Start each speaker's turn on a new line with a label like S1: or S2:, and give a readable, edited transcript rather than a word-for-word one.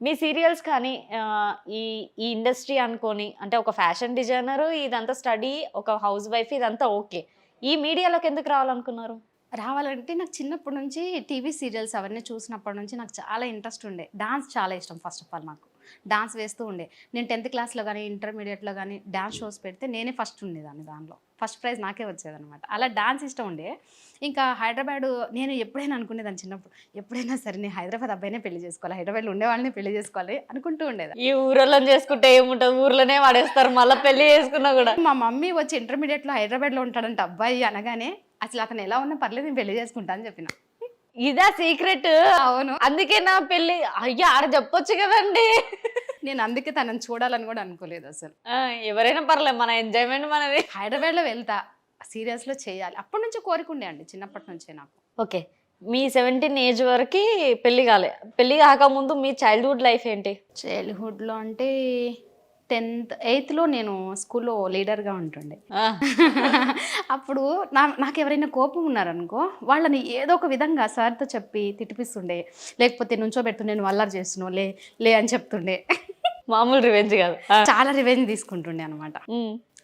S1: మీ serials కానీ ఈ ఈ ఇండస్ట్రీ అనుకోని అంటే ఒక ఫ్యాషన్ డిజైనర్ ఇదంతా స్టడీ ఒక హౌస్ వైఫ్ ఇదంతా ఓకే. ఈ మీడియాలోకి ఎందుకు రావాలనుకున్నారు?
S2: రావాలంటే నాకు చిన్నప్పటి నుంచి టీవీ సీరియల్స్ అవన్నీ చూసినప్పటి నుంచి నాకు చాలా ఇంట్రెస్ట్ ఉండే. డాన్స్ చాలా ఇష్టం. ఫస్ట్ ఆఫ్ ఆల్ నాకు డాన్స్ వేస్తూ ఉండే. నేను 10th క్లాస్లో కానీ ఇంటర్మీడియట్లో కానీ డాన్స్ షోస్ పెడితే నేనే ఫస్ట్ ఉండేదాన్ని. దానిలో ఫస్ట్ ప్రైజ్ నాకే వచ్చేదనమాట. అలా డాన్స్ ఇష్టం ఉండే. ఇంకా హైదరాబాద్ నేను ఎప్పుడైనా అనుకునేదాన్ని చిన్నప్పుడు, ఎప్పుడైనా సరే నేను హైదరాబాద్ అబ్బాయినే పెళ్లి చేసుకోవాలి, హైదరాబాద్లో ఉండే వాళ్ళని పెళ్లి చేసుకోవాలి అనుకుంటూ ఉండేది.
S1: ఈ ఊరోళ్ళని చేసుకుంటే ఏముంటది, ఊర్లోనే వాడేస్తారు మళ్ళీ పెళ్లి చేసుకున్నా కూడా.
S2: మా మమ్మీ వచ్చి ఇంటర్మీడియట్లో హైదరాబాద్లో ఉంటాడంట అబ్బాయి అనగానే అసలు అతను ఎలా ఉన్నా పర్లేదు నేను పెళ్లి చేసుకుంటా అని చెప్పిన.
S1: ఇదా సీక్రెట్?
S2: అవును.
S1: అందుకే నా పెళ్లి అయ్యా ఆడ చెప్పొచ్చు కదండి.
S2: నేను అందుకే తనని చూడాలని కూడా అనుకోలేదు అసలు.
S1: ఎవరైనా పర్లేదు, మన ఎంజాయ్మెంట్ మనది.
S2: హైదరాబాద్లో వెళ్తా, సీరియల్స్లో చేయాలి అప్పటి నుంచి కోరికుండే అండి, చిన్నప్పటి నుంచే నాకు.
S1: ఓకే, మీ 17 ఏజ్ వరకు పెళ్లి కాలే. పెళ్లి కాకముందు మీ చైల్డ్హుడ్ లైఫ్ ఏంటి?
S2: చైల్డ్హుడ్లో అంటే 8th నేను స్కూల్లో లీడర్గా ఉంటుండే.
S1: ఆ,
S2: అప్పుడు నాకు ఎవరైనా కోపం ఉన్నారనుకో వాళ్ళని ఏదో ఒక విధంగా సార్తో చెప్పి తిట్టిపిస్తుండే, లేకపోతే నుంచోబెడుతుండే నువ్వు అల్లరి చేస్తున్నావు లే లే అని చెప్తుండే.
S1: మామూలు రివెంజ్ కాదు.
S2: చాలా రివెంజ్ తీసుకుంటుండే అనమాట.